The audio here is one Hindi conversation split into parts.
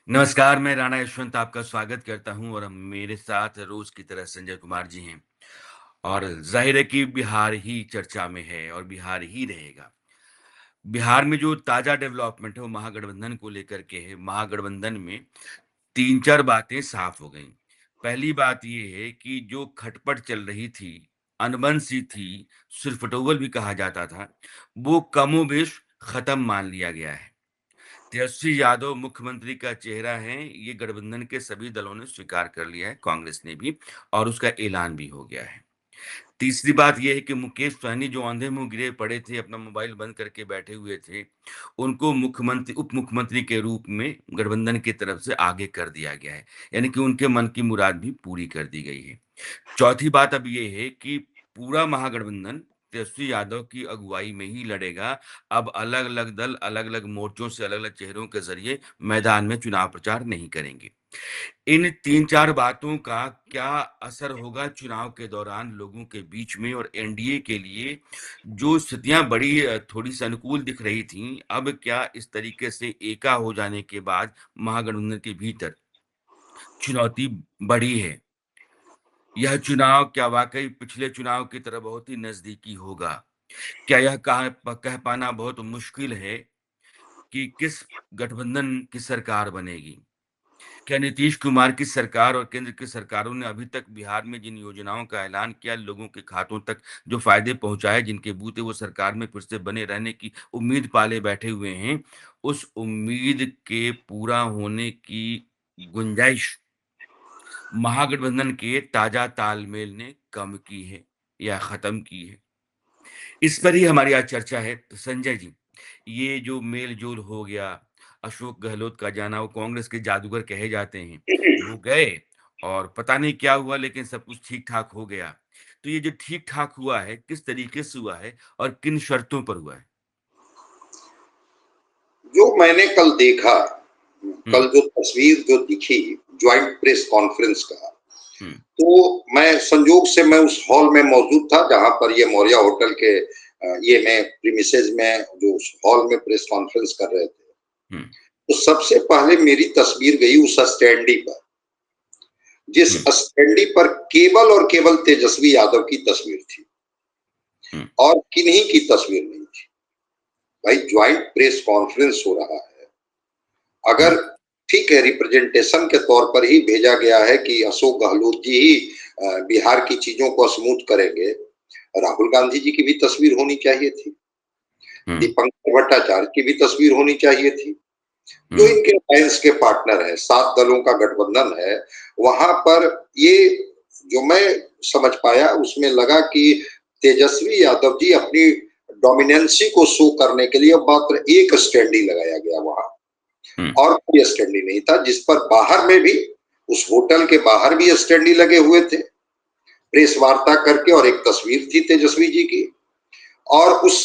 नमस्कार, मैं राणा यशवंत आपका स्वागत करता हूँ और मेरे साथ रोज़ की तरह संजय कुमार जी हैं। और ज़ाहिर है कि बिहार ही चर्चा में है और बिहार ही रहेगा। बिहार में जो ताज़ा डेवलपमेंट है वो महागठबंधन को लेकर के है। महागठबंधन में 3-4 बातें साफ़ हो गईं। पहली बात ये है कि जो खटपट चल रही थी, अनबन सी थी, सुरफटोल भी कहा जाता था, वो कमोबेश ख़त्म मान लिया गया है। तेजस्वी यादव मुख्यमंत्री का चेहरा है, ये गठबंधन के सभी दलों ने स्वीकार कर लिया है, कांग्रेस ने भी और उसका ऐलान भी हो गया है। तीसरी बात ये है कि मुकेश सहनी जो अंधे मुँह गिरे पड़े थे, अपना मोबाइल बंद करके बैठे हुए थे, उनको मुख्यमंत्री उप मुख्यमंत्री के रूप में गठबंधन की तरफ से आगे कर दिया गया है। यानी कि उनके मन की मुराद भी पूरी कर दी गई है। चौथी बात अब ये है कि पूरा महागठबंधन तेजस्वी यादव की अगुवाई में ही लड़ेगा। अब अलग-अलग दल, अलग-अलग मोर्चों से, अलग-अलग चेहरों के ज़रिए मैदान में चुनाव प्रचार नहीं करेंगे। इन 3-4 बातों का क्या असर होगा चुनाव के दौरान लोगों के बीच में और एनडीए के लिए जो स्थितियाँ बड़ी थोड़ी-सी अनुकूल दिख रही थीं, अब क्या इस तरीके से एका हो जाने के बाद महागठबंधन के भीतर चुनौती बढ़ी है? यह चुनाव क्या वाक़ई पिछले चुनाव की तरह बहुत ही नज़दीकी होगा? क्या यह कह पाना बहुत मुश्किल है कि किस गठबंधन की सरकार बनेगी? क्या नीतीश कुमार की सरकार और केंद्र की सरकारों ने अभी तक बिहार में जिन योजनाओं का ऐलान किया, लोगों के खातों तक जो फ़ायदे पहुँचाए, जिनके बूते वो सरकार में फिर से बने रहने की उम्मीद पाले बैठे हुए हैं, उस उम्मीद के पूरा होने की गुंजाइश महागठबंधन के ताजा तालमेल ने कम की है या खत्म की है। इस पर ही हमारी आज चर्चा है। तो संजय जी, ये जो मेल-जोल हो गया, अशोक गहलोत का जाना, वो कांग्रेस के जादूगर कहे जाते हैं, वो गए और पता नहीं क्या हुआ लेकिन सब कुछ ठीक-ठाक हो गया। तो ये जो ठीक-ठाक हुआ है, किस तरीके से हुआ है और किन शर्तों पर हुआ है? जो मैंने कल देखा, हुँ, कल जो तस्वीर जो दिखी ज्वाइंट प्रेस कॉन्फ्रेंस का, हुँ, तो मैं संयोग से मैं उस हॉल में मौजूद था जहां पर ये मौर्य होटल के ये मैं प्रीमिसेस में जो उस हॉल में प्रेस कॉन्फ्रेंस कर रहे थे। हुँ, तो सबसे पहले मेरी तस्वीर गई उस स्टैंडी पर, जिस हुँ, स्टैंडी पर केवल और केवल तेजस्वी यादव की तस्वीर थी हुँ, और किन्हीं की तस्वीर नहीं थी। भाई ज्वाइंट प्रेस कॉन्फ्रेंस हो रहा है, हुँ, अगर ठीक है रिप्रेजेंटेशन के तौर पर ही भेजा गया है कि अशोक गहलोत जी ही बिहार की चीजों को स्मूथ करेंगे, राहुल गांधी जी की भी तस्वीर होनी चाहिए थी, हुँ, दीपंकर भट्टाचार्य की भी तस्वीर होनी चाहिए थी, जो हुँ, इनके अलायंस के पार्टनर है, 7 दलों का गठबंधन है। वहां पर ये जो मैं समझ पाया उसमें लगा कि तेजस्वी यादव जी अपनी डोमिनेंसी को शो करने के लिए मात्र एक स्टैंडी लगाया गया वहां, हुँ, और कोई स्टैंडी नहीं था, जिस पर बाहर में भी उस होटल के बाहर भी स्टैंडी लगे हुए थे प्रेस वार्ता करके, और एक तस्वीर थी तेजस्वी जी की, और उस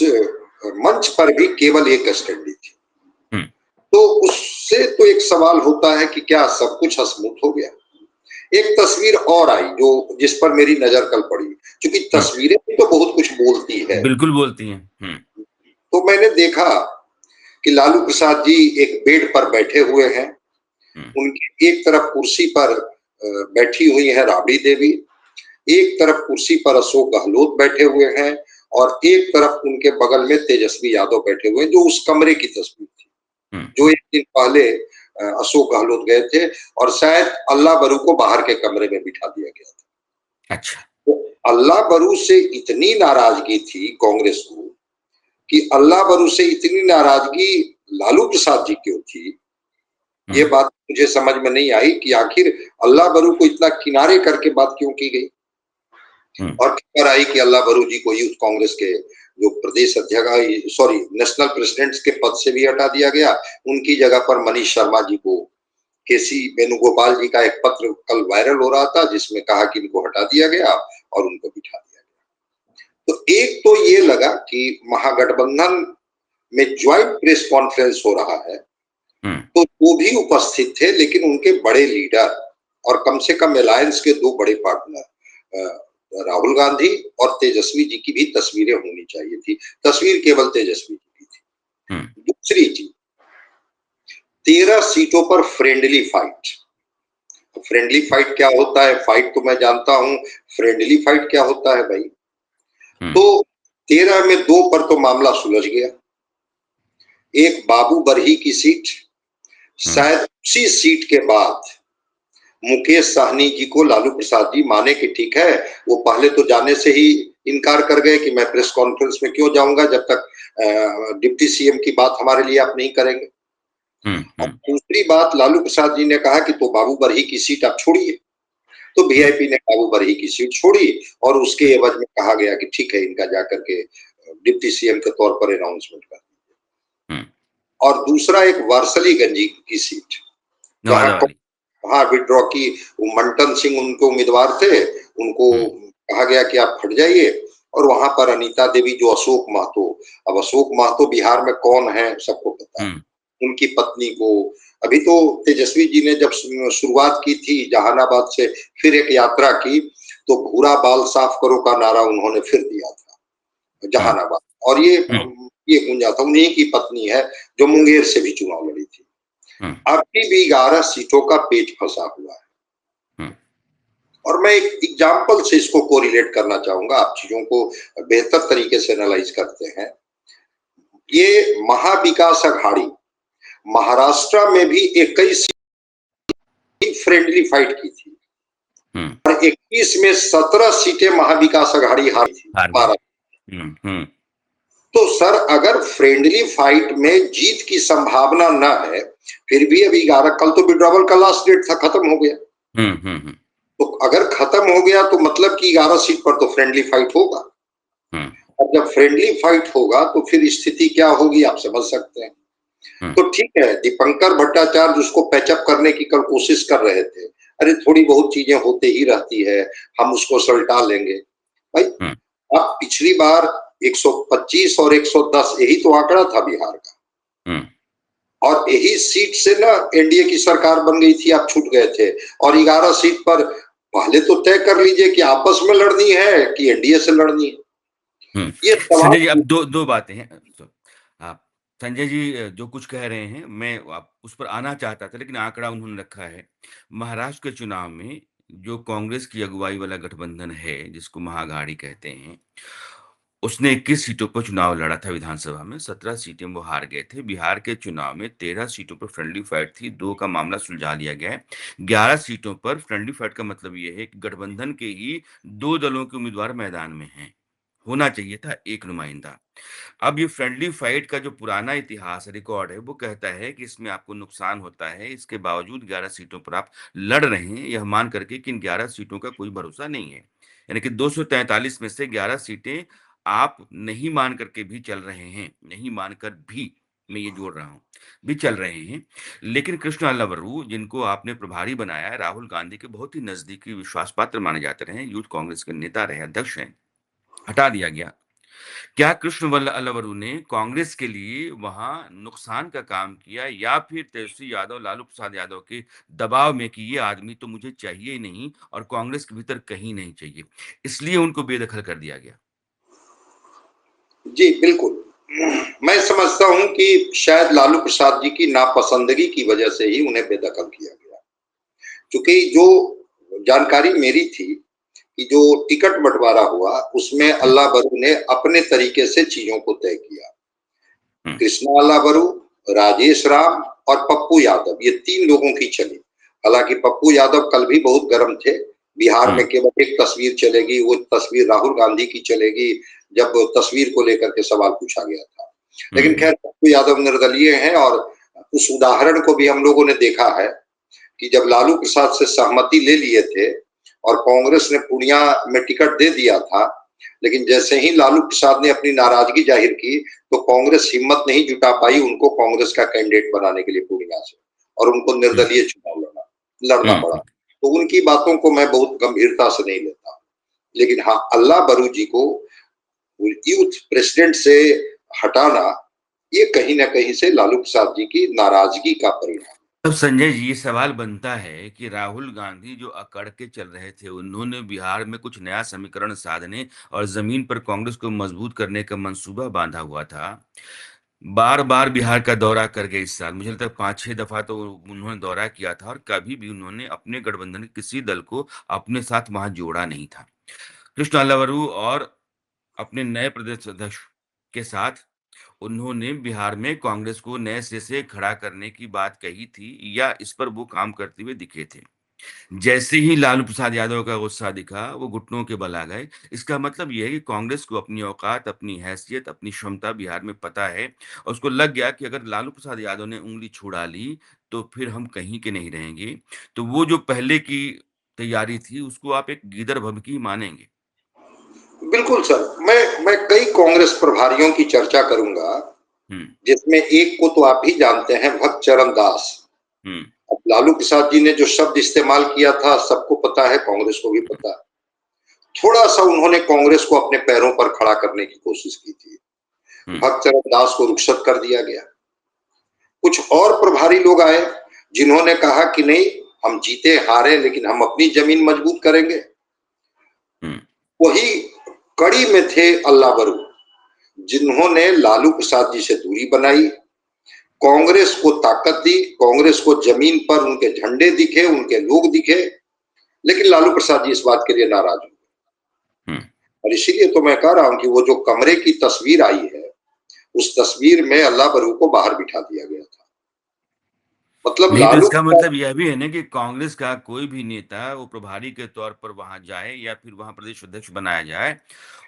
मंच पर भी केवल एक स्टैंडी थी। हुँ, तो उससे तो एक सवाल होता है कि क्या सब कुछ हसमुख हो गया। एक तस्वीर और आई जो जिस पर मेरी नजर कल पड़ी, क्योंकि हुँ, तस्वीरें भी तो बहुत कुछ बोलती है। बिल्कुल बोलती हैं। हुँ, तो मैंने देखा कि लालू प्रसाद जी एक बेड पर बैठे हुए हैं, हुँ, उनकी एक तरफ कुर्सी पर बैठी हुई है राबड़ी देवी, एक तरफ कुर्सी पर अशोक गहलोत बैठे हुए हैं, और एक तरफ उनके बगल में तेजस्वी यादव बैठे हुए हैं, जो उस कमरे की तस्वीर थी, हुँ, जो एक दिन पहले अशोक गहलोत गए थे, और शायद अल्लाह बरू को बाहर के कमरे में बिठा दिया गया था। अच्छा। तो अल्लाह बरू से इतनी नाराजगी थी कांग्रेस को, कि अल्लाह बरू से इतनी नाराजगी लालू प्रसाद जी क्यों थी, हुँ, ये बात मुझे समझ में नहीं आई कि आखिर अल्लाह बरू को इतना किनारे करके बात क्यों की गई। हुँ, और खबर आई कि अल्लाह बरू जी को यूथ कांग्रेस के जो प्रदेश अध्यक्ष, सॉरी नेशनल प्रेसिडेंट के पद से भी हटा दिया गया, उनकी जगह पर मनीष शर्मा जी को, केसी वेणुगोपाल जी का एक पत्र कल वायरल हो रहा था जिसमें कहा कि इनको हटा दिया गया और उनको बिठा दिया गया। तो एक तो ये लगा कि महागठबंधन में ज्वाइंट प्रेस कॉन्फ्रेंस हो रहा है, हुँ, तो वो भी उपस्थित थे, लेकिन उनके बड़े लीडर और कम से कम अलायंस के दो बड़े पार्टनर राहुल गांधी और तेजस्वी जी की भी तस्वीरें होनी चाहिए थी। तस्वीर केवल तेजस्वी जी की थी। हुँ, दूसरी चीज, 13 सीटों पर फ्रेंडली फाइट। फ्रेंडली फाइट क्या होता है? फाइट तो मैं जानता हूं, फ्रेंडली फाइट क्या होता है भाई? हुँ, तो 13 में 2 पर तो मामला सुलझ गया। एक बाबू बरही की सीट, हुँ, शायद उसी सीट के बाद मुकेश साहनी जी को लालू प्रसाद जी माने कि ठीक है, वो पहले तो जाने से ही इनकार कर गए कि मैं प्रेस कॉन्फ्रेंस में क्यों जाऊंगा जब तक डिप्टी सीएम की बात हमारे लिए आप नहीं करेंगे। हुँ, और हुँ, दूसरी बात, लालू प्रसाद जी ने कहा कि तो बाबू बरही की सीट आप छोड़िए। तो हुँ, वीआईपी ने बाबू बरही की सीट छोड़ी और उसके हुँ, एवज में कहा गया कि ठीक है, इनका जाकर के डिप्टी सीएम के तौर पर अनाउंसमेंट कर। हुँ, और दूसरा एक वारसलीगंज की सीट, जहां नवादा वाली। हाँ विड्रॉ की, मंटन सिंह उनके उम्मीदवार थे, उनको हुँ, कहा गया कि आप हट जाइए। और वहां पर अनीता देवी जो अशोक महतो, अब अशोक महतो बिहार में कौन है सबको पता है, हुँ, उनकी पत्नी को, अभी तो तेजस्वी जी ने जब शुरुआत की थी जहानाबाद से फिर एक यात्रा की, तो भूरा बाल साफ करो का नारा उन्होंने फिर दिया था हुँ, जहानाबाद। और हुँ, ये गूंजा था, उन्हीं की पत्नी है जो मुंगेर से भी चुनाव लड़ी थी। हुँ, अभी भी 11 सीटों का पेच फंसा हुआ है। हुँ, और मैं एक एग्जाम्पल से इसको कोरिलेट करना चाहूंगा, आप चीजों को बेहतर तरीके से एनालाइज करते हैं। ये महाविकास अघाड़ी महाराष्ट्र में भी 21 फ्रेंडली फाइट की थी हुँ, और 21 में 17 सीटें महाविकास अघाड़ी हारी थी हार गई। महाराष्ट्र। हुँ, हुँ, तो सर, अगर फ्रेंडली फाइट में जीत की संभावना न है, फिर भी अभी 11, कल तो विड्रॉवल का लास्ट डेट था, खत्म हो गया। हुँ, हुँ, हुँ, तो अगर खत्म हो गया तो मतलब कि 11 सीट पर तो फ्रेंडली फाइट होगा। हुँ, और जब फ्रेंडली फाइट होगा तो फिर स्थिति क्या होगी आप समझ सकते हैं। हुँ, तो ठीक है, दीपंकर भट्टाचार्य उसको पैचअप करने की कल कोशिश कर रहे थे, अरे थोड़ी बहुत चीजें होते ही रहती है, हम उसको सलटा लेंगे। भाई, हुँ, अब पिछली बार 125 और 110 यही तो आंकड़ा था बिहार का, हुँ, और यही सीट से ना एनडीए की सरकार बन गई थी, आप छूट गए थे। और 11 सीट पर पहले तो तय कर लीजिए कि आपस में लड़नी है कि एनडीए से लड़नी है। हुँ। ये संजय जी, सवाल। अब 2 बातें हैं। आप संजय जी जो कुछ कह रहे हैं, मैं आप उस पर आना चाहता था, लेकिन आंकड़ा उन्होंने रखा है। महाराष्ट्र के चुनाव में जो कांग्रेस की अगुवाई वाला गठबंधन है, जिसको महाअघाड़ी कहते हैं, उसने 21 सीटों पर चुनाव लड़ा था विधानसभा में, 17 सीटें वो हार गए थे। बिहार के चुनाव में 13 सीटों पर फ्रेंडली फाइट थी, 2 का मामला सुलझा लिया गया है। 11 सीटों पर फ्रेंडली फाइट का मतलब ये है कि गठबंधन के ही 2 दलों के उम्मीदवार मैदान में हैं। होना चाहिए था 1 नुमाइंदा। अब ये फ्रेंडली फाइट का जो पुराना इतिहास रिकॉर्ड है, वो कहता है कि इसमें आपको नुकसान होता है, इसके बावजूद 11 सीटों पर आप लड़ रहे हैं, यह मान करके कि इन 11 सीटों का कोई भरोसा नहीं है। यानी कि 243 में से 11 सीटें आप नहीं मान करके भी चल रहे हैं, नहीं मानकर भी, मैं ये जोड़ रहा हूँ, भी चल रहे हैं। लेकिन कृष्ण अल्लावरू, जिनको आपने प्रभारी बनाया है, राहुल गांधी के बहुत ही नज़दीकी विश्वास पात्र माने जाते रहे हैं, यूथ कांग्रेस के नेता रहे, अध्यक्ष हैं, हटा दिया गया। क्या कृष्ण अल्लावरू ने कांग्रेस के लिए वहाँ नुकसान का काम किया या फिर तेजस्वी यादव, लालू प्रसाद यादव के दबाव में कि ये आदमी तो मुझे चाहिए ही नहीं और कांग्रेस के भीतर कहीं नहीं चाहिए, इसलिए उनको बेदखल कर दिया गया? जी, बिल्कुल। मैं समझता हूँ कि शायद लालू प्रसाद जी की नापसंदगी की वजह से ही उन्हें बेदखल किया गया। क्योंकि जो जानकारी मेरी थी कि जो टिकट बँटवारा हुआ, उसमें हुँ, अल्लावरू ने अपने तरीके से चीज़ों को तय किया। हुँ, कृष्णा अल्लावरू, राजेश राम और पप्पू यादव, ये 3 लोगों की चली। हालाँकि पप्पू यादव कल भी बहुत गर्म थे। बिहार हुँ, में केवल एक तस्वीर चलेगी, वो तस्वीर राहुल गांधी की चलेगी, जब तस्वीर को लेकर के सवाल पूछा गया था। हुँ, लेकिन हुँ, खैर, पप्पू यादव निर्दलीय हैं और उस उदाहरण को भी हम लोगों ने देखा है कि जब लालू प्रसाद से सहमति ले लिए थे और कांग्रेस ने पूर्णिया में टिकट दे दिया था, लेकिन जैसे ही लालू प्रसाद ने अपनी नाराजगी जाहिर की, तो कांग्रेस हिम्मत नहीं जुटा पाई उनको कांग्रेस का कैंडिडेट बनाने के लिए पूर्णिया से, और उनको हुँ, निर्दलीय चुनाव लड़ना हुँ, पड़ा। हुँ। तो उनकी बातों को मैं बहुत गंभीरता से नहीं लेता। लेकिन हाँ, अल्लाह बरू जी को यूथ प्रेसिडेंट से हटाना, ये कहीं ना कहीं से लालू प्रसाद जी की नाराजगी का परिणाम। अब संजय जी, ये सवाल बनता है कि राहुल गांधी जो अकड़ के चल रहे थे, उन्होंने बिहार में कुछ नया समीकरण साधने और जमीन पर कांग्रेस को मजबूत करने का मंसूबा बांधा हुआ था। बार-बार बिहार का दौरा कर गए इस साल। मुझे लगता है 5-6 दफ़ा तो उन्होंने दौरा किया था और कभी भी उन्होंने अपने गठबंधन के किसी दल को अपने साथ वहाँ जोड़ा नहीं था। कृष्ण अल्लावरू और अपने नए प्रदेश अध्यक्ष के साथ उन्होंने बिहार में कांग्रेस को नए सिरे से खड़ा करने की बात कही थी या इस पर वो काम करते हुए दिखे थे। जैसे ही लालू प्रसाद यादव का गुस्सा दिखा, वो घुटनों के बल आ गए। इसका मतलब ये है कि कांग्रेस को अपनी औकात, अपनी हैसियत, अपनी क्षमता बिहार में पता है और उसको लग गया कि अगर लालू प्रसाद यादव ने उँगली छुड़ा ली, तो फिर हम कहीं के नहीं रहेंगे। तो वो जो पहले की तैयारी थी, उसको आप एक गीदड़ भभकी मानेंगे। बिल्कुल सर, मैं कई कांग्रेस प्रभारियों की चर्चा करूंगा, हुँ, जिसमें एक को तो आप भी जानते हैं, भक्त चरण दास। हुँ, अब लालू प्रसाद जी ने जो शब्द इस्तेमाल किया था, सबको पता है, कांग्रेस को भी पता है। थोड़ा सा उन्होंने कांग्रेस को अपने पैरों पर खड़ा करने की कोशिश की थी। हुँ, भक्त चरण दास को रुखसत कर दिया गया। कुछ और प्रभारी लोग आए, जिन्होंने कहा कि नहीं, हम जीते हारे लेकिन हम अपनी जमीन मजबूत करेंगे। हुँ। वही कड़ी में थे अल्लाह बरू, जिन्होंने लालू प्रसाद जी से दूरी बनाई, कांग्रेस को ताकत दी, कांग्रेस को जमीन पर उनके झंडे दिखे, उनके लोग दिखे। लेकिन लालू प्रसाद जी इस बात के लिए नाराज हुए हुँ। और इसीलिए तो मैं कह रहा हूं कि वो जो कमरे की तस्वीर आई है, उस तस्वीर में अल्लाह बरू को बाहर बिठा दिया गया था। मतलब नहीं तो लालू इसका प्रसाद। मतलब यह भी है ना कि कांग्रेस का कोई भी नेता वो प्रभारी के तौर पर वहां जाए या फिर वहां प्रदेश अध्यक्ष बनाया जाए,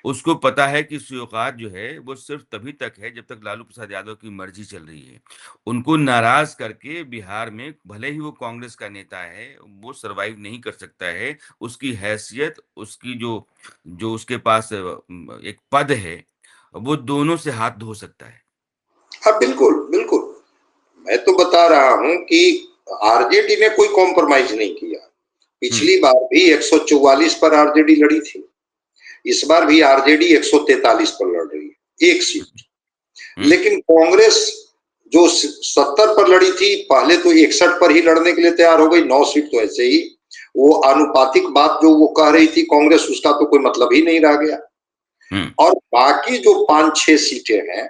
उसको पता है कि उसकी औकात जो है वो सिर्फ तभी तक है जब तक लालू प्रसाद यादव की मर्जी चल रही है। उनको नाराज करके बिहार में भले ही वो कांग्रेस का नेता है, वो सरवाइव नहीं कर सकता है। उसकी हैसियत, उसकी जो जो उसके पास एक पद है, वो दोनों से हाथ धो सकता है। हाँ, बिल्कुल बिल्कुल। मैं तो बता रहा हूं कि आरजेडी ने कोई कॉम्प्रोमाइज नहीं किया। हम्म, पिछली बार भी 144 पर आरजेडी लड़ी थी, इस बार भी आरजेडी 143 पर लड़ रही है, एक सीट। हम्म, लेकिन कांग्रेस जो 70 पर लड़ी थी, पहले तो 61 पर ही लड़ने के लिए तैयार हो गई। 9 सीट तो ऐसे ही, वो आनुपातिक बात जो वो कह रही थी कांग्रेस, उसका तो कोई मतलब ही नहीं रह गया। हम्म, और बाकी जो 5-6 सीटें हैं,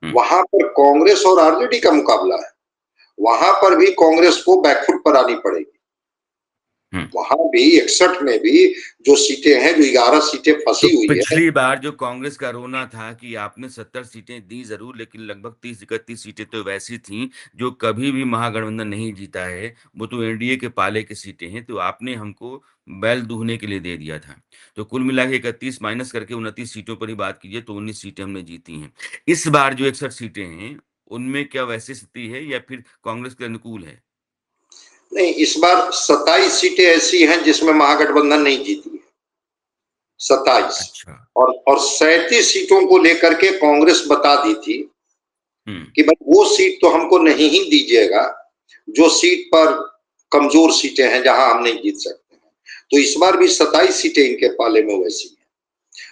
हम्म, वहां पर कांग्रेस और आरजेडी का मुकाबला है। वहां पर भी कांग्रेस को बैकफुट पर आनी पड़ेगी। हम्म। वहां भी 61 में भी जो सीटें हैं, जो 11 सीटें तो फंसी हुई है। पिछली बार जो कांग्रेस का रोना था कि आपने 70 सीटें दी ज़रूर, लेकिन लगभग 30-31 सीटें तो वैसी थीं, जो कभी भी महागठबंधन नहीं जीता है। वो तो एनडीए के पाले की सीटें हैं, तो आपने हमको बैल दूहने के लिए दे दिया था। तो कुल मिला के 31 माइनस करके 29 सीटों पर ही बात कीजिए, तो 19 सीटें हमने जीती हैं। इस बार जो 61 सीटें हैं, उनमें क्या वैसी स्थिति है या फिर कांग्रेस के अनुकूल है? नहीं, इस बार 27 सीटें ऐसी हैं जिसमें महागठबंधन नहीं जीती है। 27। अच्छा। और 37 सीटों को लेकर के कांग्रेस बता दी थी हुँ, कि भाई वो सीट तो हमको नहीं ही दीजिएगा, जो सीट पर कमजोर सीटें हैं, जहां हम नहीं जीत सकते हैं। तो इस बार भी 27 सीटें इनके पाले में वैसी हैं।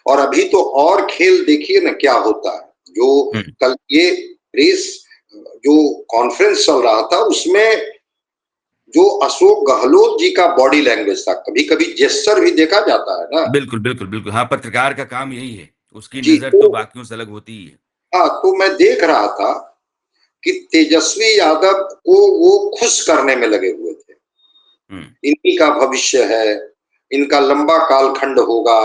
और अभी तो और खेल देखिए ना क्या होता है। जो हुँ। कल ये प्रेस जो कॉन्फ्रेंस चल रहा था, उसमें जो अशोक गहलोत जी का बॉडी लैंग्वेज था, कभी कभी जेस्चर भी देखा जाता है ना। बिल्कुल, बिल्कुल, बिल्कुल। हाँ, पत्रकार का काम यही है। उसकी जी, नज़र तो तो बाकियों से अलग होती ही है। हाँ, तो मैं देख रहा था कि तेजस्वी यादव को वो खुश करने में लगे हुए थे। हुँ, इन्हीं का भविष्य है, इनका लंबा कालखंड होगा,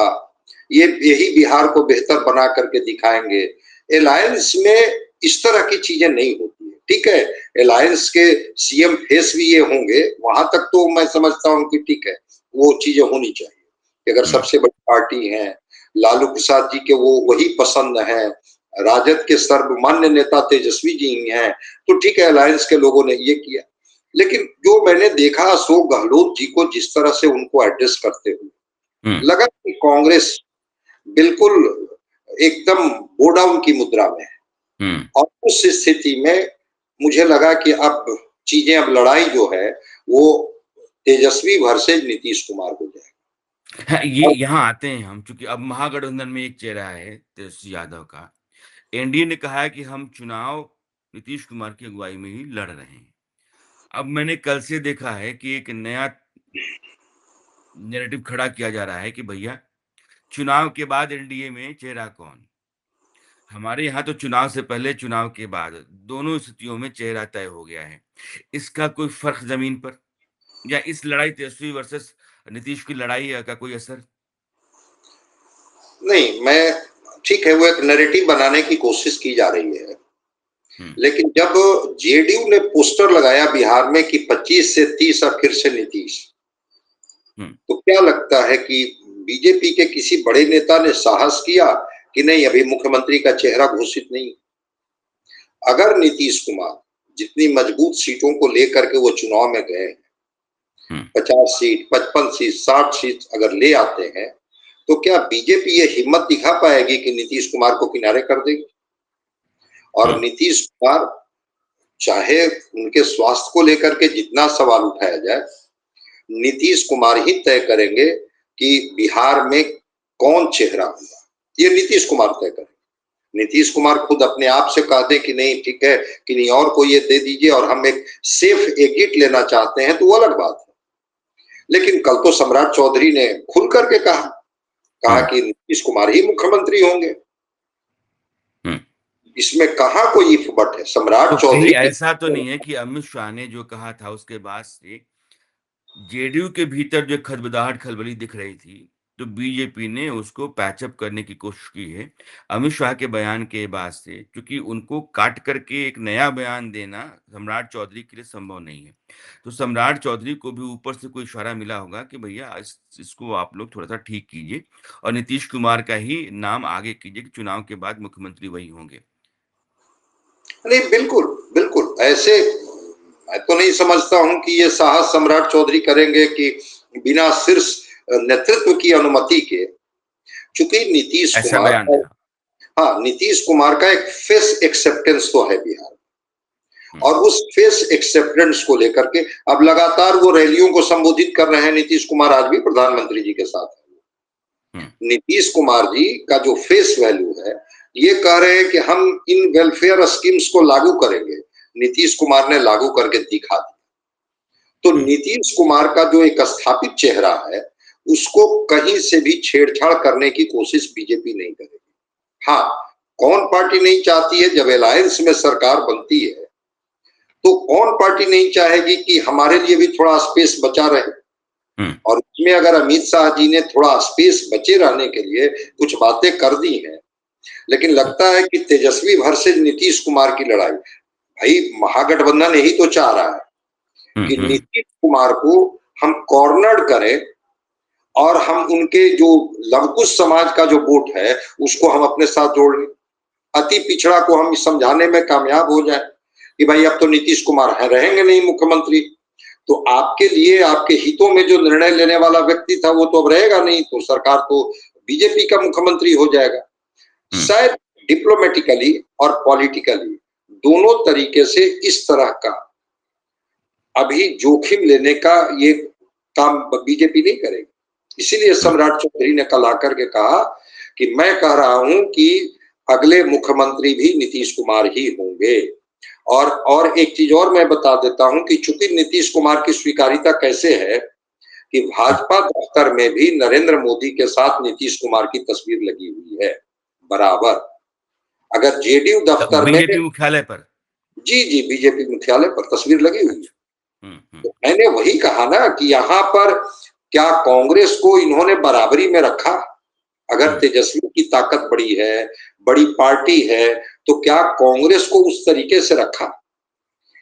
ये यही बिहार को बेहतर बना करके दिखाएंगे। अलायंस में इस तरह की चीजें नहीं होती है। ठीक है, अलायंस के सीएम फेस भी ये होंगे, वहां तक तो मैं समझता हूँ कि ठीक है, वो चीजें होनी चाहिए कि अगर हुँ, सबसे बड़ी पार्टी है, लालू प्रसाद जी के वो वही पसंद है, राजद के सर्वमान्य नेता तेजस्वी जी ही हैं, तो ठीक है, अलायंस के लोगों ने ये किया। लेकिन जो मैंने देखा अशोक गहलोत जी को जिस तरह से उनको एड्रेस करते हुए, हुँ, लगा कि कांग्रेस बिल्कुल एकदम बो डाउन की मुद्रा में है। हुँ। और उस स्थिति में मुझे लगा कि अब चीजें, अब लड़ाई जो है वो तेजस्वी वर्सेज नीतीश कुमार हो जाएगी। हाँ, ये और यहाँ आते हैं हम चूँकि अब महागठबंधन में एक चेहरा है तेजस्वी यादव का। एनडीए ने कहा है कि हम चुनाव नीतीश कुमार की अगुवाई में ही लड़ रहे हैं। अब मैंने कल से देखा है कि एक नया नैरेटिव खड़ा किया जा रहा है कि भैया चुनाव के बाद एनडीए में चेहरा कौन? हमारे यहाँ तो चुनाव से पहले, चुनाव के बाद दोनों स्थितियों में चेहरा तय हो गया है। इसका कोई फ़र्क ज़मीन पर, या इस लड़ाई तेजस्वी वर्सेस नीतीश की लड़ाई का कोई असर? नहीं, मैं ठीक है, वो एक नैरेटिव बनाने की कोशिश की जा रही है। हुँ, लेकिन जब जेडीयू ने पोस्टर लगाया बिहार में कि 25 से 30 और फिर से नीतीश, हुँ, तो क्या लगता है कि बीजेपी के किसी बड़े नेता ने साहस किया कि नहीं, अभी मुख्यमंत्री का चेहरा घोषित नहीं? अगर नीतीश कुमार जितनी मजबूत सीटों को लेकर के वो चुनाव में गए, हुँ, 50 सीट, 55 सीट, 60 सीट अगर ले आते हैं, तो क्या बीजेपी ये हिम्मत दिखा पाएगी कि नीतीश कुमार को किनारे कर देगी? हुँ, और नीतीश कुमार, चाहे उनके स्वास्थ्य को लेकर के जितना सवाल उठाया जाए, नीतीश कुमार ही तय करेंगे कि बिहार में कौन चेहरा होगा। ये नीतीश कुमार तय करेंगे। नीतीश कुमार खुद अपने आप से कहते हैं कि नहीं, ठीक है, कि नहीं और कोई ये दे दीजिए और हम एक सेफ एग्जिट लेना चाहते हैं, तो वो अलग बात है। लेकिन कल तो सम्राट चौधरी ने खुल करके कहा, हुँ, कि नीतीश कुमार ही मुख्यमंत्री होंगे। हुँ। इसमें कहाँ कोई इफ बट है, तो सम्राट कहीं चौधरी ऐसा तो ने। नहीं है कि अमित शाह ने जो कहा था उसके बाद से जेडीयू के भीतर जो खदबदाहट खलबली दिख रही थी, तो बीजेपी ने उसको पैच अप करने की कोशिश की है। अमित शाह के बयान के बाद से, क्योंकि उनको काट करके एक नया बयान देना सम्राट चौधरी के लिए संभव नहीं है। तो सम्राट चौधरी को भी ऊपर से कोई इशारा मिला होगा कि भैया इसको आप लोग थोड़ा-सा ठीक कीजिए और नीतीश कुमार का ही नाम आगे कीजिए कि चुनाव के बाद मुख्यमंत्री वही होंगे। नहीं, बिल्कुल, बिल्कुल। ऐसे मैं तो नहीं समझता हूँ कि ये साहस सम्राट चौधरी करेंगे कि बिना शीर्ष नेतृत्व की अनुमति के, चूँकि नीतीश ऐसा कुमार बयान का, था। हाँ, नीतीश कुमार का एक फेस एक्सेप्टेंस तो है बिहार में। हुँ, और उस फेस एक्सेप्टेंस को लेकर के अब लगातार वो रैलियों को संबोधित कर रहे हैं। नीतीश कुमार आज भी प्रधानमंत्री जी के साथ है। हुँ, नीतीश कुमार जी का जो फेस वैल्यू है, ये कह रहे हैं कि हम इन वेलफेयर स्कीम्स को लागू करेंगे। नीतीश कुमार ने लागू करके दिखा दिया। तो हुँ, नीतीश कुमार का जो एक स्थापित चेहरा है, उसको कहीं से भी छेड़छाड़ करने की कोशिश बीजेपी नहीं करेगी। हाँ, कौन पार्टी नहीं चाहती है, जब अलायंस में सरकार बनती है, तो कौन पार्टी नहीं चाहेगी कि हमारे लिए भी थोड़ा स्पेस बचा रहे। हुँ, और उसमें अगर अमित शाह जी ने थोड़ा स्पेस बचे रहने के लिए कुछ बातें कर दी हैं, लेकिन हुँ, लगता है कि तेजस्वी वर्सेस नीतीश कुमार की लड़ाई, भाई महागठबंधन यही तो चाह रहा है हुँ, कि हुँ, नीतीश कुमार को हम कॉर्नर्ड करें और हम उनके जो लवकुश समाज का जो वोट है, उसको हम अपने साथ जोड़ लें। अति पिछड़ा को हम समझाने में कामयाब हो जाए कि भाई अब तो नीतीश कुमार है, रहेंगे नहीं मुख्यमंत्री, तो आपके लिए, आपके हितों में जो निर्णय लेने वाला व्यक्ति था, वो तो अब रहेगा नहीं, तो सरकार तो बीजेपी का मुख्यमंत्री हो जाएगा। हुँ। शायद डिप्लोमेटिकली और पॉलिटिकली दोनों तरीके से इस तरह का अभी जोखिम लेने का ये काम बीजेपी नहीं करेगी। इसीलिए हुँ, सम्राट चौधरी ने कल आकर के कहा कि मैं कह रहा हूं कि अगले मुख्यमंत्री भी नीतीश कुमार ही होंगे। और एक चीज और मैं बता देता हूं कि चूंकि नीतीश कुमार की स्वीकार्यता कैसे है कि हुँ। भाजपा दफ्तर में भी नरेंद्र मोदी के साथ नीतीश कुमार की तस्वीर लगी हुई है, बराबर। अगर जेडीयू दफ्तर में, बीजेपी मुख्यालय पर? जी जी, बीजेपी मुख्यालय पर तस्वीर लगी हुई है। अच्छा। हुँ, हुँ, तो मैंने वही कहा ना कि यहाँ पर क्या कांग्रेस को इन्होंने बराबरी में रखा? अगर हुँ, तेजस्वी की ताकत बड़ी है, बड़ी पार्टी है, तो क्या कांग्रेस को उस तरीके से रखा?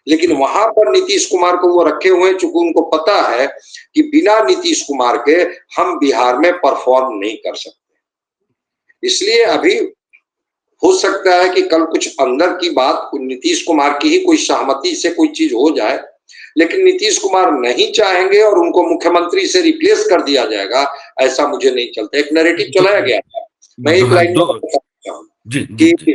लेकिन हुँ, वहां पर नीतीश कुमार को वो रखे हुए हैं, चूंकि उनको पता है कि बिना नीतीश कुमार के हम बिहार में परफॉर्म नहीं कर सकते। इसलिए हुँ। अभी हो सकता है कि कल कुछ अंदर की बात नीतीश कुमार की ही कोई सहमति से कोई चीज हो जाए, लेकिन नीतीश कुमार नहीं चाहेंगे और उनको मुख्यमंत्री से रिप्लेस कर दिया जाएगा, ऐसा मुझे नहीं चलता। एक नैरेटिव तो चलाया गया था। मैं दो एक हाँ, लाइन में दो बता सकता हूँ जी, जी, जी।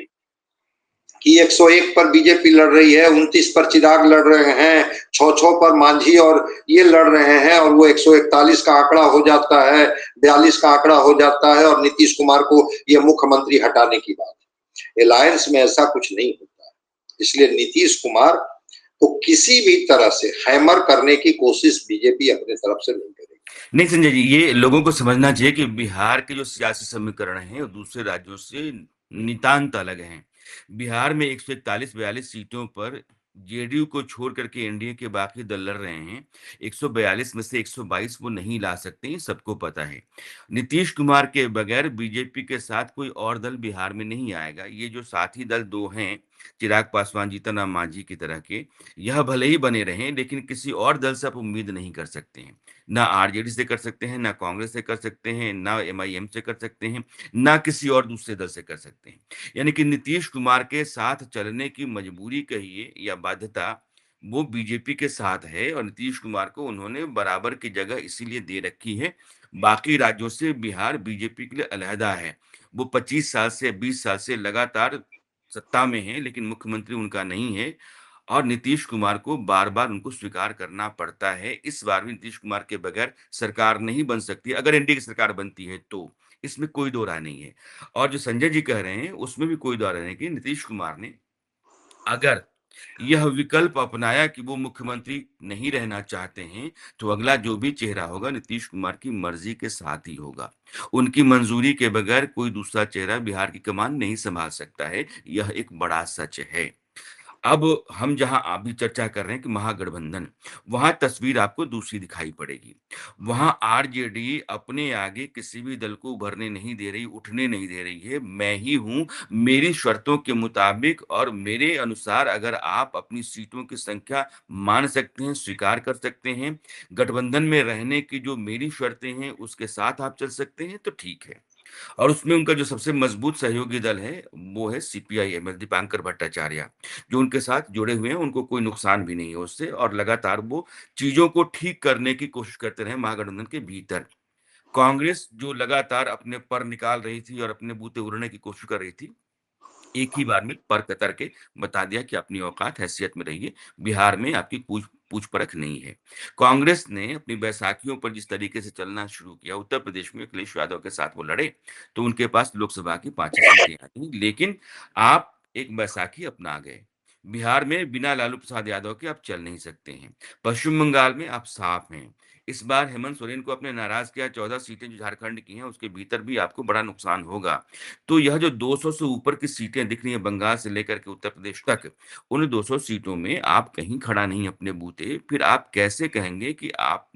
कि 101 पर बीजेपी लड़ रही है, 29 पर चिराग लड़ रहे हैं, 6-6 पर मांझी और ये लड़ रहे हैं, और वो 141 का आंकड़ा हो जाता है, 42 का आंकड़ा हो जाता है और नीतीश कुमार को ये मुख्यमंत्री हटाने की बात है। अलायंस में ऐसा कुछ नहीं होता है। इसलिए नीतीश कुमार को किसी भी तरह से हैमर करने की कोशिश बीजेपी अपने तरफ से नहीं करेगी। नहीं संजय जी, ये लोगों को समझना चाहिए कि बिहार के जो सियासी समीकरण हैं, वो दूसरे राज्यों से नितांत अलग हैं। बिहार में 141-42 सीटों पर जेडीयू को छोड़ करके एनडीए के बाकी दल लड़ रहे हैं। 142 में से 122 वो नहीं ला सकते, ये सबको पता है। नीतीश कुमार के बगैर बीजेपी के साथ कोई और दल बिहार में नहीं आएगा। ये जो साथी दल 2 हैं, चिराग पासवान, जीतन राम मांझी की तरह के, यह भले ही बने रहें, लेकिन किसी और दल से आप उम्मीद नहीं कर सकते हैं। ना आरजेडी से कर सकते हैं, ना कांग्रेस से कर सकते हैं, ना एमआईएम से कर सकते हैं, ना किसी और दूसरे दल से कर सकते हैं। यानी कि नीतीश कुमार के साथ चलने की मजबूरी कहिए या बाध्यता, वो बीजेपी के साथ है और नीतीश कुमार को उन्होंने बराबर की जगह इसीलिए दे रखी है। बाकी राज्यों से बिहार बीजेपी के लिए अलहदा है। वो 25 साल से 20 साल से लगातार सत्ता में है, लेकिन मुख्यमंत्री उनका नहीं है और नीतीश कुमार को बार-बार उनको स्वीकार करना पड़ता है। इस बार भी नीतीश कुमार के बगैर सरकार नहीं बन सकती, अगर एनडीए की सरकार बनती है तो। इसमें कोई दो राय नहीं है। और जो संजय जी कह रहे हैं, उसमें भी कोई दो राय नहीं कि नीतीश कुमार ने अगर यह विकल्प अपनाया कि वो मुख्यमंत्री नहीं रहना चाहते हैं, तो अगला जो भी चेहरा होगा नीतीश कुमार की मर्ज़ी के साथ ही होगा। उनकी मंज़ूरी के बगैर कोई दूसरा चेहरा बिहार की कमान नहीं सँभाल सकता है, यह एक बड़ा सच है। अब हम जहाँ अभी चर्चा कर रहे हैं कि महागठबंधन, वहाँ तस्वीर आपको दूसरी दिखाई पड़ेगी। वहाँ आरजेडी अपने आगे किसी भी दल को उभरने नहीं दे रही, उठने नहीं दे रही है। मैं ही हूँ, मेरी शर्तों के मुताबिक और मेरे अनुसार अगर आप अपनी सीटों की संख्या मान सकते हैं, स्वीकार कर सकते हैं, गठबंधन में रहने की जो मेरी शर्तें हैं, उसके साथ आप चल सकते हैं, तो ठीक है। और उसमें उनका जो सबसे मजबूत सहयोगी दल है, वो है सीपीआई-एमएल दीपांकर भट्टाचार्य, जो उनके साथ जुड़े हुए हैं, उनको कोई नुकसान भी नहीं है उससे और लगातार वो चीज़ों को ठीक करने की कोशिश करते रहे महागठबंधन के भीतर। कांग्रेस जो लगातार अपने पर निकाल रही थी और अपने बूते उड़ने की कोशिश कर रही थी, एक ही बार में पर कतर के बता दिया कि अपनी औकात हैसियत में रहिए, बिहार में आपकी पूछ-परख नहीं है। कांग्रेस ने अपनी बैसाखियों पर जिस तरीके से चलना शुरू किया, उत्तर प्रदेश में अखिलेश यादव के साथ वो लड़े, तो उनके पास लोकसभा की 5 ही सीटें आईं, लेकिन आप एक बैसाखी अपना गए। बिहार में बिना लालू प्रसाद यादव के आप चल नहीं सकते हैं। पश्चिम बंगाल में आप साफ हैं। इस बार हेमंत सोरेन को आपने नाराज़ किया, 14 सीटें जो झारखंड की हैं, उसके भीतर भी आपको बड़ा नुकसान होगा। तो यह जो 200 से ऊपर की सीटें दिख रही हैं बंगाल से लेकर के उत्तर प्रदेश तक, उन 200 सीटों में आप कहीं खड़ा नहीं अपने बूते, फिर आप कैसे कहेंगे कि आप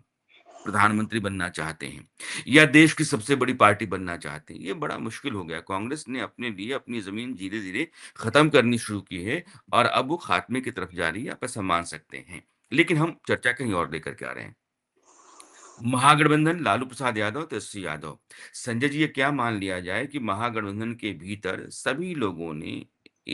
प्रधानमंत्री बनना चाहते हैं या देश की सबसे बड़ी पार्टी बनना चाहते हैं? ये बड़ा मुश्किल हो गया। कांग्रेस ने अपने लिए अपनी ज़मीन धीरे-धीरे खत्म करनी शुरू की है और अब वो खात्मे की तरफ जा रही है, आप ऐसा मान सकते हैं। लेकिन हम चर्चा कहीं और लेकर के आ रहे हैं। महागठबंधन लालू प्रसाद यादव, तेजस्वी यादव। संजय जी, ये क्या मान लिया जाए कि महागठबंधन के भीतर सभी लोगों ने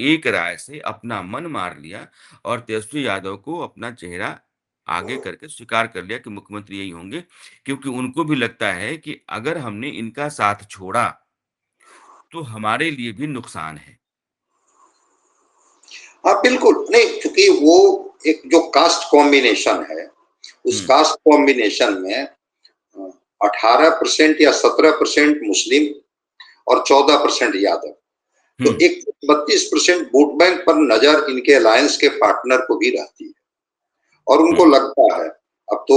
एक राय से अपना मन मार लिया और तेजस्वी यादव को अपना चेहरा आगे करके स्वीकार कर लिया कि मुख्यमंत्री यही होंगे, क्योंकि उनको भी लगता है कि अगर हमने इनका साथ छोड़ा, तो हमारे लिए भी नुकसान है। हाँ, बिल्कुल। नहीं, चूँकि वो एक जो कास्ट कॉम्बिनेशन है, उस हुँ, कास्ट कॉम्बिनेशन में 18% या 17% मुस्लिम और 14% यादव। हुँ, तो एक 32% वोट बैंक पर नज़र इनके अलायंस के पार्टनर को भी रहती है और हुँ, उनको लगता है, अब तो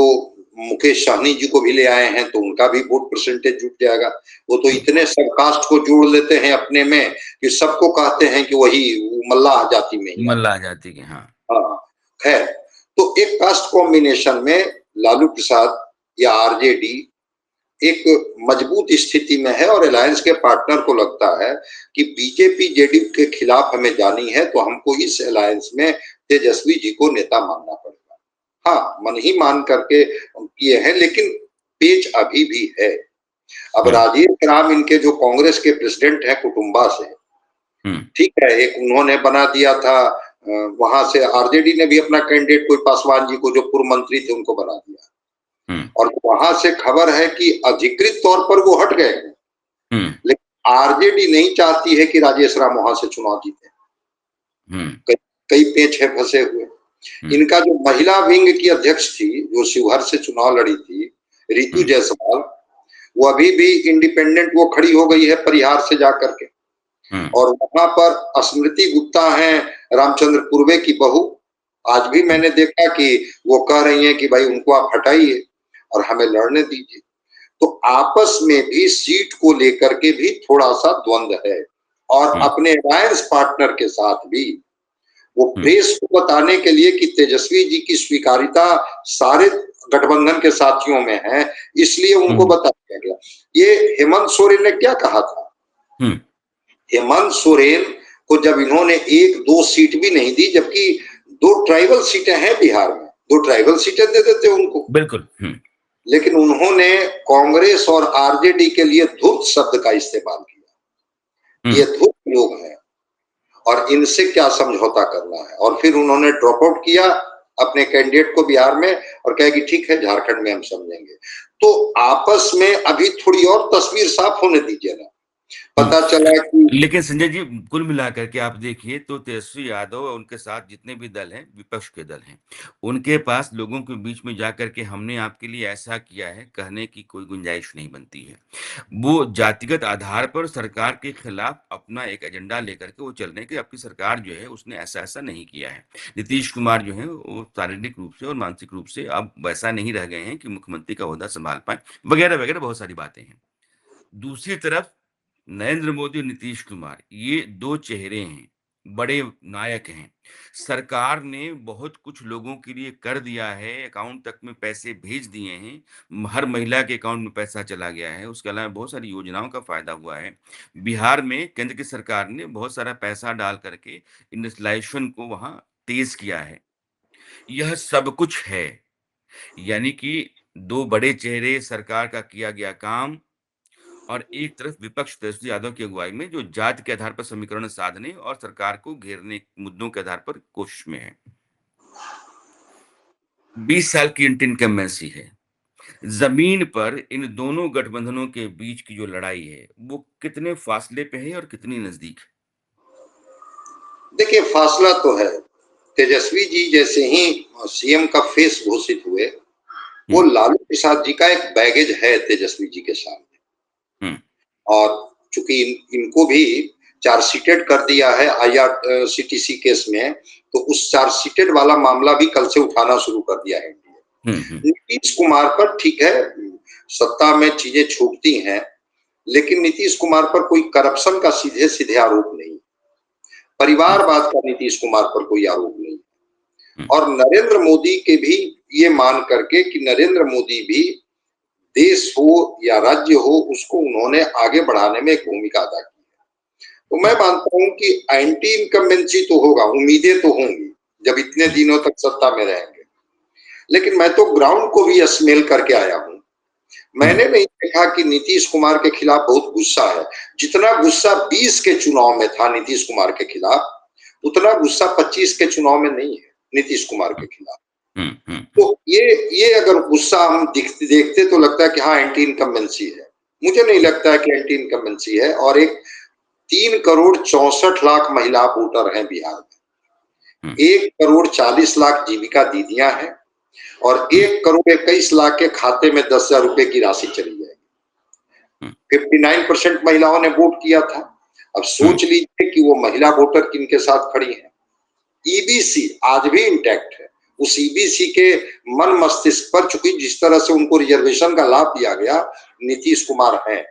मुकेश सहनी जी को भी ले आए हैं, तो उनका भी वोट परसेंटेज जुट जाएगा। वो तो इतने सब कास्ट को जोड़ लेते हैं अपने में कि सबको कहते हैं कि वही मल्लाह जाति में ही आता मल्लाह है। जाति के, हाँ। हाँ, खैर, तो एक कास्ट कॉम्बिनेशन में लालू प्रसाद या आरजेडी एक मजबूत स्थिति में है और अलायंस के पार्टनर को लगता है कि बीजेपी जेडीयू के खिलाफ हमें जानी है, तो हमको इस अलायंस में तेजस्वी जी को नेता मानना पड़ेगा। हाँ, मन ही मान करके किए हैं, लेकिन पेच अभी भी है। अब हुँ, राजीव राम इनके जो कांग्रेस के प्रेसिडेंट हैं कुटुंबा से, हुँ, ठीक है, एक उन्होंने बना दिया था, वहां से आरजेडी ने भी अपना कैंडिडेट कोई पासवान जी को, जो पूर्व मंत्री थे, उनको बना दिया हुँ, और वहां से खबर है कि अधिकृत तौर पर वो हट गए हैं, हुँ, लेकिन आरजेडी नहीं चाहती है कि राजेश राम वहां से चुनाव जीते। हुँ, कई कई पेच है फंसे हुए। हुँ, इनका जो महिला विंग की अध्यक्ष थी, जो शिवहर से चुनाव लड़ी थी, रितु हुँ, जायसवाल, वो अभी भी इंडिपेंडेंट वो खड़ी हो गई है परिहार से जाकर के। हुँ, और वहां पर स्मृति गुप्ता हैं, रामचंद्र पूर्वे की बहू। आज भी हुँ, मैंने देखा कि वो कह रही हैं कि भाई उनको आप हटाइए और हमें लड़ने दीजिए। तो आपस में भी सीट को लेकर के भी थोड़ा सा द्वंद है। और अपने अलायंस पार्टनर के साथ भी वो हम्म, प्रेस को बताने के लिए कि तेजस्वी जी की स्वीकारिता सारे गठबंधन के साथियों में है, इसलिए उनको हम्म, बता दिया गया। ये हेमंत सोरेन ने क्या कहा था? हम्म, हेमंत सोरेन को जब इन्होंने एक दो सीट भी नहीं दी, जबकि दो ट्राइबल सीटें हैं बिहार में, दो ट्राइबल सीटें दे देते उनको, बिल्कुल। लेकिन उन्होंने कांग्रेस और आरजेडी के लिए धूर्त शब्द का इस्तेमाल किया। ये हम्म, धूर्त लोग हैं और इनसे क्या समझौता करना है, और फिर उन्होंने ड्रॉप आउट किया अपने कैंडिडेट को बिहार में और कहा कि ठीक है झारखंड में हम समझेंगे। तो आपस में अभी थोड़ी और तस्वीर साफ होने दीजिए ना। हम्म। पता चला कि लेकिन संजय जी, कुल मिलाकर के आप देखिए तो तेजस्वी यादव और उनके साथ जितने भी दल हैं, विपक्ष के दल हैं, उनके पास लोगों के बीच में जाकर के हमने आपके लिए ऐसा किया है कहने की कोई गुंजाइश नहीं बनती है। वो जातिगत आधार पर सरकार के खिलाफ अपना एक एजेंडा लेकर के वो चल रहे हैं कि आपकी सरकार जो है उसने ऐसा-ऐसा नहीं किया है। नीतीश कुमार जो है वो शारीरिक रूप से और मानसिक रूप से अब वैसा नहीं रह गए हैं कि मुख्यमंत्री का ओहदा संभाल पाएँ, वगैरह-वगैरह बहुत सारी बातें हैं। दूसरी तरफ नरेंद्र मोदी और नीतीश कुमार ये 2 चेहरे हैं, बड़े नायक हैं। सरकार ने बहुत कुछ लोगों के लिए कर दिया है, अकाउंट तक में पैसे भेज दिए हैं, हर महिला के अकाउंट में पैसा चला गया है, उसके अलावा बहुत सारी योजनाओं का फ़ायदा हुआ है। बिहार में केंद्र की सरकार ने बहुत सारा पैसा डाल कर के इंडस्ट्रियलाइज़ेशन को वहाँ तेज़ किया है। यह सब कुछ है, यानी कि 2 बड़े चेहरे, सरकार का किया गया काम और एक तरफ विपक्ष तेजस्वी यादव की अगुवाई में जो जाति के आधार पर समीकरण साधने और सरकार को घेरने मुद्दों के आधार पर कोशिश में है। 20 साल की इनकम्बेंसी है। जमीन पर इन दोनों गठबंधनों के बीच की जो लड़ाई है, वो कितने फासले पे है और कितनी नजदीक है? देखिए फासला तो है। तेजस्वी जी जैसे ही सीएम का फेस घोषित हुए, वो हुँ, लालू प्रसाद जी का एक बैगेज है तेजस्वी जी के सामने। हुँ, और चूंकि इनको भी चार्जशीटेड कर दिया है आईआरसीटीसी केस में, तो उस चार्जशीटेड वाला मामला भी कल से उठाना शुरू कर दिया है हुँ, हुँ, नीतीश कुमार पर। ठीक है, सत्ता में चीजें छूटती हैं, लेकिन नीतीश कुमार पर कोई करप्शन का सीधे सीधे आरोप नहीं, हुँ, परिवारवाद का नीतीश कुमार पर कोई आरोप नहीं। हुँ, और नरेंद्र मोदी के भी ये मान करके कि नरेंद्र मोदी भी देश हो या राज्य हो, उसको उन्होंने आगे बढ़ाने में एक भूमिका अदा की। तो मैं हुँ, मानता हूं कि एंटी इनकम्बेंसी तो होगा, उम्मीदें तो होंगी जब इतने हुँ, दिनों तक सत्ता में रहेंगे। लेकिन मैं तो ग्राउंड को भी स्मेल करके आया हूं। हुँ, मैंने नहीं देखा कि नीतीश कुमार के खिलाफ बहुत गुस्सा है। जितना गुस्सा 20 के चुनाव में था नीतीश कुमार के खिलाफ, उतना गुस्सा 25 के चुनाव में नहीं है नीतीश कुमार के खिलाफ। हुँ, हुँ, तो हुँ, ये अगर गुस्सा हम देखते तो लगता है कि हाँ एंटी इनकम्बेंसी है। मुझे नहीं लगता है कि एंटी इनकम्बेंसी है। और एक 3 करोड़ 64 लाख महिला वोटर हैं बिहार हुँ, में, 1 करोड़ 40 लाख जीविका दीदियां हैं, और हुँ, 1 करोड़ 21 लाख के खाते में 10,000 रुपए की राशि चली जाएगी। हुँ, 59% महिलाओं ने वोट किया था। अब हुँ, सोच लीजिए कि वो महिला वोटर किनके साथ खड़ी हैं। ईबीसी आज भी इंटैक्ट है। उस ईबीसी के मन मस्तिष्क पर, चूंकि जिस तरह से उनको रिजर्वेशन का लाभ दिया गया, नीतीश कुमार हैं।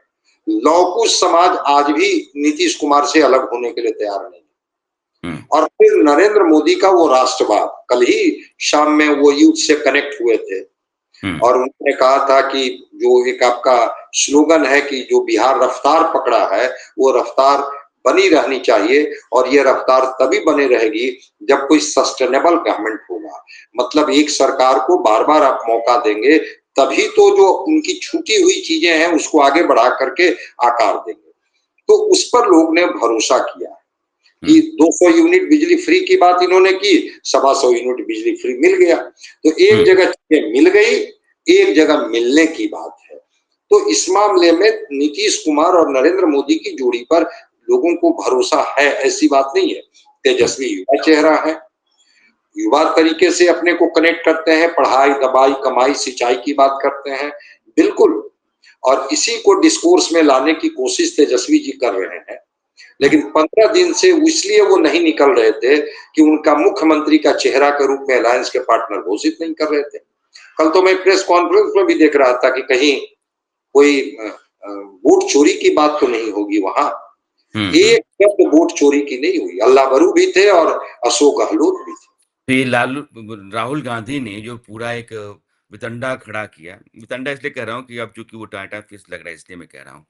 लौकुश समाज आज भी नीतीश कुमार से अलग होने के लिए तैयार नहीं। हुँ, और फिर नरेंद्र मोदी का वो राष्ट्रवाद, कल ही शाम में वो यूथ से कनेक्ट हुए थे हुँ, और उन्होंने कहा था कि जो एक आपका स्लोगन है कि जो बिहार रफ्तार पकड़ा है, वो रफ्तार बनी रहनी चाहिए, और ये रफ्तार तभी बनी रहेगी जब कोई सस्टेनेबल गवर्नमेंट होगा। मतलब एक सरकार को बार बार आप मौका देंगे, तभी तो जो उनकी छूटी हुई चीजें हैं उसको आगे बढ़ा करके आकार देंगे। तो उस पर लोग ने भरोसा किया हुँ, कि 200 यूनिट बिजली फ्री की बात इन्होंने की, 125 यूनिट बिजली फ्री मिल गया। तो हुँ, एक जगह चीजें मिल गई, एक जगह मिलने की बात है। तो इस मामले में नीतीश कुमार और नरेंद्र मोदी की जोड़ी पर लोगों को भरोसा है, ऐसी बात नहीं है। हुँ, तेजस्वी युवा चेहरा है, युवा तरीके से अपने को कनेक्ट करते हैं, पढ़ाई दवाई कमाई सिंचाई की बात करते हैं, बिल्कुल। और इसी को डिस्कोर्स में लाने की कोशिश तेजस्वी जी कर रहे हैं। हुँ, लेकिन 15 दिन से इसलिए वो नहीं निकल रहे थे कि उनका मुख्यमंत्री का चेहरा के रूप में अलायंस के पार्टनर घोषित नहीं कर रहे थे। कल तो मैं प्रेस कॉन्फ्रेंस में भी देख रहा था कि कहीं कोई वोट चोरी की बात तो नहीं होगी वहां। हुँ, हुँ। एक शब्द वोट चोरी की नहीं हुई। अल्लाह भरू भी थे और अशोक गहलोत भी थे। तो ये लालू राहुल गांधी ने जो पूरा एक वितंडा खड़ा किया, वितंडा इसलिए कह रहा हूँ कि अब चूँकि वो टाटा फिश लग रहा है इसलिए मैं कह रहा हूँ।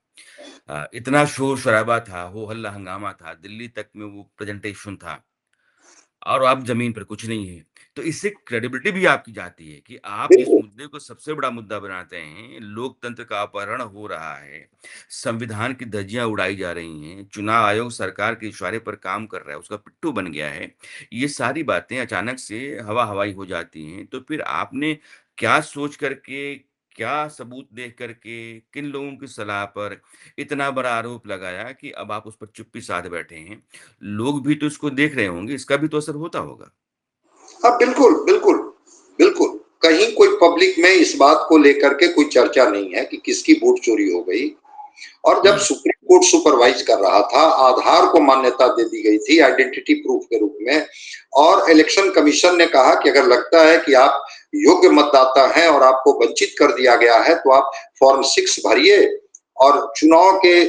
इतना शोर-शराबा था, हो हल्ला हंगामा था, दिल्ली तक में वो प्रेज़ेंटेशन था। और आप ज़मीन पर कुछ नहीं है। तो इससे क्रेडिबिलिटी भी आपकी जाती है कि आप जिस बिल्कुल। मुद्दे को सबसे बड़ा मुद्दा बनाते हैं, लोकतंत्र का अपहरण हो रहा है, संविधान की धज्जियाँ उड़ाई जा रही हैं, चुनाव आयोग सरकार के इशारे पर काम कर रहा है, उसका पिट्ठू बन गया है। ये सारी बातें अचानक से हवा-हवाई हो जाती हैं, तो फिर आपने क्या सोच कर के, क्या सबूत देख कर के, किन लोगों की सलाह पर इतना बड़ा आरोप लगाया कि अब आप उस पर चुप्पी साध बैठे हैं? लोग भी तो इसको देख रहे होंगे, इसका भी तो असर होता होगा। हाँ, बिल्कुल, बिल्कुल, बिल्कुल। कहीं कोई पब्लिक में इस बात को लेकर के कोई चर्चा नहीं है कि किसकी वोट चोरी हो गई। और जब हुँ, सुप्रीम कोर्ट सुपरवाइज कर रहा था, आधार को मान्यता दे दी गई थी आइडेंटिटी प्रूफ के रूप में, और इलेक्शन कमीशन ने कहा कि अगर लगता है कि आप योग्य मतदाता हैं और आपको वंचित कर दिया गया है, तो आप फॉर्म 6 भरिए और चुनाव के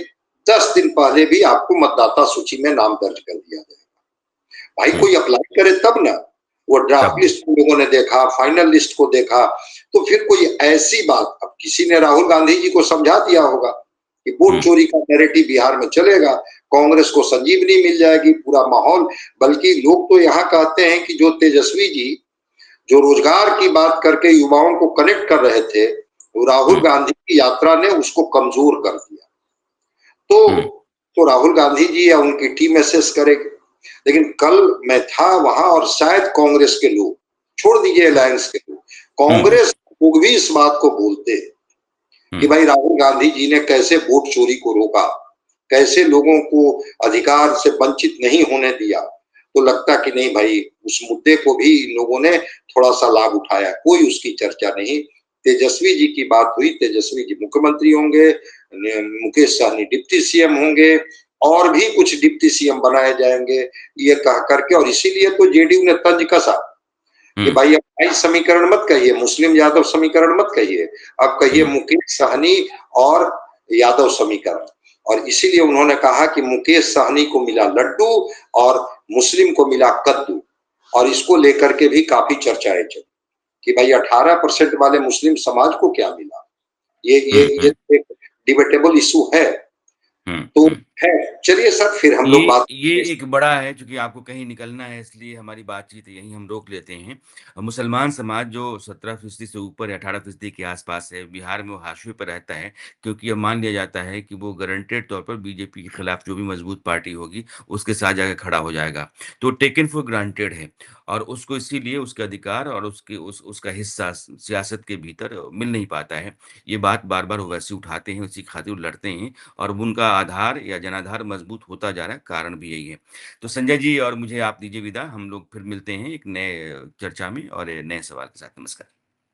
10 दिन पहले भी आपको मतदाता सूची में नाम दर्ज कर दिया जाए। भाई हुँ, कोई अप्लाई करे तब ना। वो ड्राफ्ट तब लिस्ट को लोगों ने देखा, फाइनल लिस्ट को देखा, तो फिर कोई ऐसी बात, अब किसी ने राहुल गांधी जी को समझा दिया होगा कि वोट हुँ, चोरी का नैरेटिव बिहार में चलेगा, कांग्रेस को संजीवनी मिल जाएगी, पूरा माहौल। बल्कि लोग तो यहाँ कहते हैं कि जो तेजस्वी जी जो रोजगार की बात करके युवाओं को कनेक्ट कर रहे थे, वो राहुल हुँ, गांधी की यात्रा ने उसको कमजोर कर दिया। तो हुँ, राहुल गांधी जी या उनकी टीम एसेस करेगी। लेकिन कल मैं था वहां और शायद कांग्रेस के लोग, छोड़ दीजिए अलायंस के लोग, हुँ, हुँ, कांग्रेस लोग भी इस बात को बोलते हैं हुँ, कि भाई राहुल गांधी जी ने कैसे वोट चोरी को रोका, कैसे लोगों को अधिकार से वंचित नहीं होने दिया। तो लगता कि नहीं भाई, उस मुद्दे को भी इन लोगों ने थोड़ा सा लाभ उठाया, कोई उसकी चर्चा नहीं। तेजस्वी जी की बात हुई, तेजस्वी जी मुख्यमंत्री होंगे, मुकेश सहनी डिप्टी सीएम होंगे, और भी कुछ डिप्टी सीएम बनाए जाएंगे, ये कह करके। और इसीलिए तो जेडीयू ने तंज कसा कि हुँ, भाई अब 22 समीकरण मत कहिए, मुस्लिम यादव समीकरण मत कहिए, अब कहिए हुँ, मुकेश सहनी और यादव समीकरण। और इसीलिए उन्होंने कहा कि मुकेश सहनी को मिला लड्डू और मुस्लिम को मिला कद्दू। और इसको लेकर के भी काफी चर्चाएं चली कि भाई 18% वाले मुस्लिम समाज को क्या मिला। ये हुँ, ये ये हुँ, एक डिबेटेबल इशू है। हुँ, तो हुँ। है, चलिए सर फिर हम ये लोग बात ये करेंगे। एक बड़ा है चूँकि आपको कहीं निकलना है इसलिए हमारी बातचीत यहीं हम रोक लेते हैं। मुसलमान समाज जो 17% से ऊपर या 18% के आस-पास है, बिहार में वो हाशिए पर रहता है क्योंकि अब मान लिया जाता है कि वो गारंटेड तौर पर बीजेपी के खिलाफ जो भी मजबूत पार्टी होगी, उसके साथ जाके खड़ा हो जाएगा। तो टेकन फॉर ग्रांटेड है और उसको इसीलिए उसके अधिकार और उसका हिस्सा सियासत के भीतर मिल नहीं पाता है। ये बात बार-बार वो वैसे उठाते हैं, उसी खातिर वो लड़ते हैं और अब उनका आधार या जनाधार मजबूत होता जा रहा है, कारण भी यही है। तो संजय जी और मुझे आप दीजिए विदा, हम लोग फिर मिलते हैं एक नए चर्चा में और नए सवाल के साथ। नमस्कार।